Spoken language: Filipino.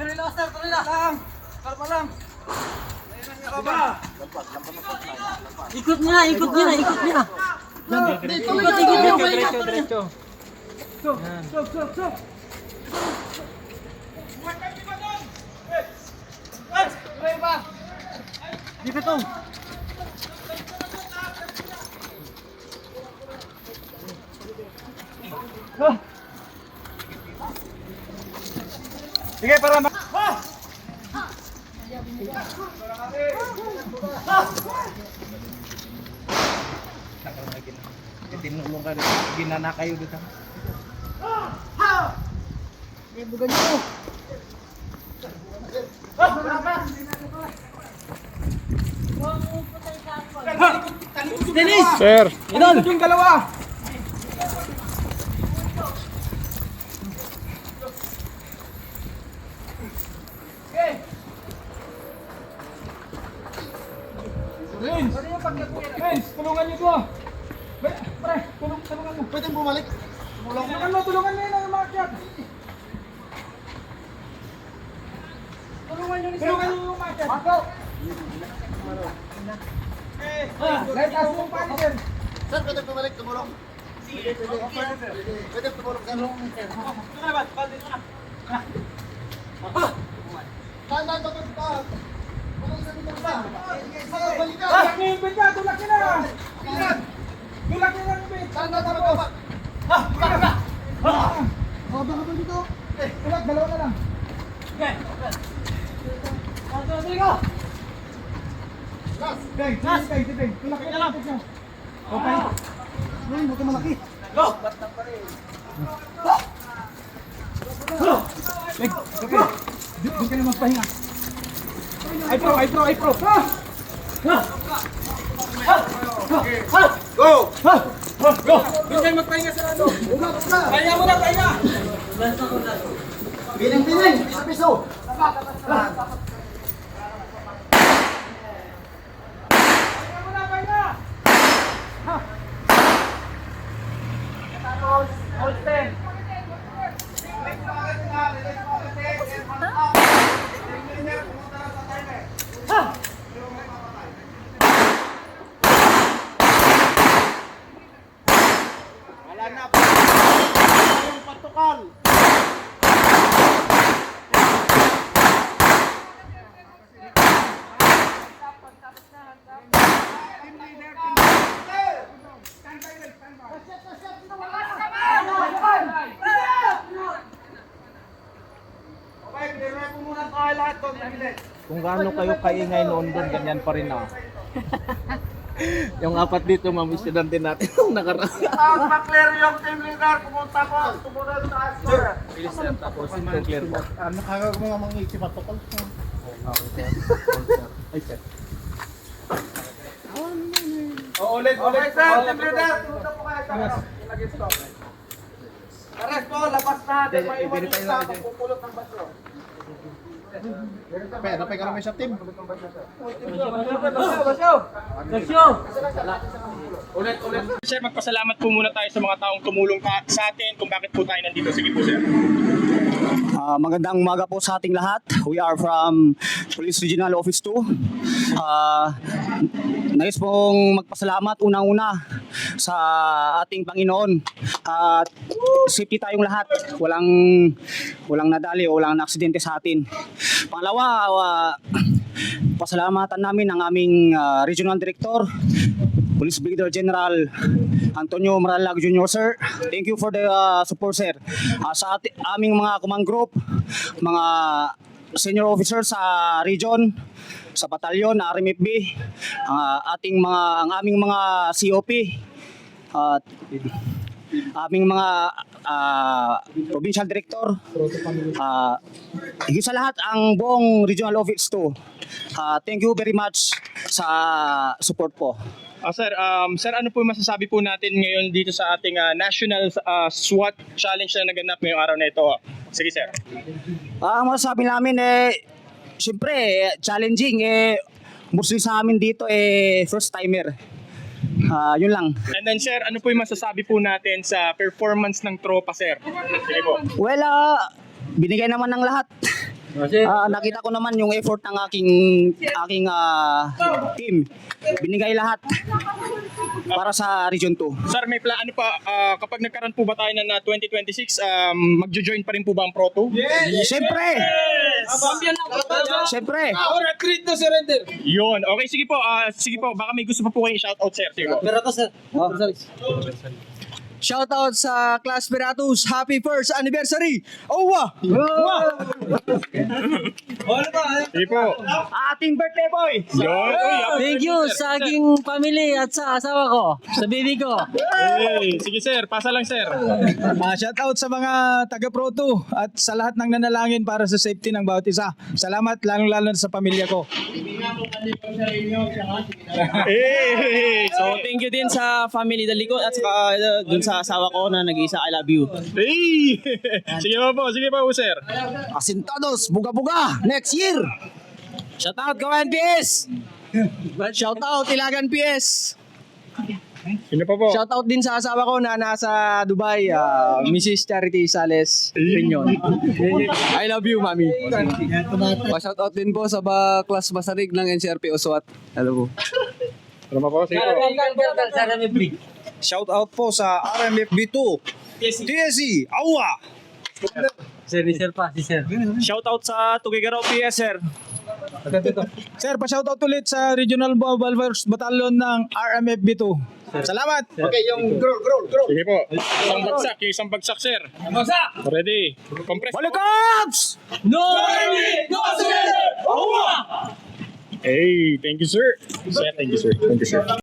Tuloy lang, sir. Tuloy lang. Kalma lang. Ikot niya, ikot niya, ikot niya. Ikot niya. Diretso. Sok. Dito to. Sige, para tinulong ka rin. Ginana kayo dito. Bugan nyo. Dennis! Sir! Ilan? Yung dalawa! Vince, tulungan niyo to. Pre, tulungan mo. Pwede bumalik. Tulungan mo yun ang umakyat. Tulungan niyo yung umakyat. Ako. Light as yung panikin. Sir, pwede bumalik, tumulong. Pwede tumulong, sir. Saan ba ito pa? Tulak niyo yung bed niya, tulak niyo na. Tulak niyo na yung bed. Saan ba ito pa? Baka ba dito? Tulak, dalawa na lang. Okay. Rodrigo! Beng, beng. Tulak niyo na lang. Okay. Ngayon, huwag ka malaki. Go! Beng, okay. Doon ka na magpahinga. Ay pro! Go! Go! Doon kayo magpahinga sa ano. Pahinga mo na, pahinga! Piling, piso-piso. Pahinga mo na, pahinga! Hold 10. Wala na po. Yung patukal. Kung gaano kayo kaingay noon doon, ganyan pa rin na. Yung apat dito, mamisyunan din natin yung nakaraan. Pa-clear yung team leader. Pumunta po. Sumunod sa sir. Bilis sir, tapos yung clear po. Nakagawa mga ngiti patukal. Ay sir. Ulit, sir. Team leader. Pumunta po kayo sa ano. Ilagay stop. Ares po, labas na. Maiwan yung isa. Pagpupulot ng baso. Pera pa kami sa team. Ulit. Sir, magpasalamat po muna tayo sa mga taong tumulong sa atin kung bakit po tayo nandito. Sige po, sir. Magandang umaga po sa ating lahat. We are from Police Regional Office 2. Nais pong magpasalamat unang-una sa ating Panginoon at safety tayong lahat. Walang nadali o walang aksidente sa atin. Pangalawa, pasalamatan namin ang aming Regional Director, Police Brigadier General Antonio Maralag Jr. Sir, thank you for the support sir. Sa aming mga command group, mga senior officers sa region, sa batalyon, RMFB, ang aming mga COP, at aming mga provincial director, higit sa lahat ang buong regional office 2. Thank you very much sa support po. Sir, ano po masasabi po natin ngayon dito sa ating National SWAT Challenge na naganap ngayong araw na ito? Sige, sir. Ang masasabi namin siyempre challenging mostly sa amin dito first timer. Yun lang. And then, sir, ano po yung masasabi po natin sa performance ng tropa, sir? Sige po. Well, binigay naman ng lahat. Nakita ko naman yung effort ng aking team. Binigay lahat para sa Region 2. Sir, may ano pa, kapag nagkaroon po ba tayo na 2026, magjo-join pa rin po ba ang Pro 2? Siyempre! Siyempre! Yun. Okay, sige po. Baka may gusto pa po kayo i-shoutout, sir. Sige po. Shoutout sa Class Piratus. Happy first anniversary! Owa! Sige po. Ating birthday boy! Yun. Thank you sa aking family at sa asawa ko, sa baby ko. Hey, sige sir, pasa lang sir. Shoutout sa mga taga Pro 2 at sa lahat ng nanalangin para sa safety ng bawat isa. Salamat lalong-lalo sa pamilya ko. Hey! So thank you din sa family Daliko at saka dun sa asawa ko na nag-iisa, I love you. Hey! Sige po sir. Asintados, buga-buga, next year! Shoutout Kawan PS! Shoutout Ilagan PS. Sino pa po? Shoutout din sa asawa ko na nasa Dubai, Mrs. Charity Sales Pinyon. I love you, Mami. Pa-shoutout din po sa Class Basarig ng NCRP Oswat. Hello po. Ano pa po? Sige po. Shoutout po sa RMF B2. TSE, Awa! Sir, si Sir. Shoutout sa Tugigaraw PS, sir. Sir, pa-shoutout ulit sa Regional Mobile Force Battalion ng RMF B2. Salamat! Sige po. Isang bagsak sir. Ready. Compress. Balikops! Hey, thank you sir. Sir, thank you sir.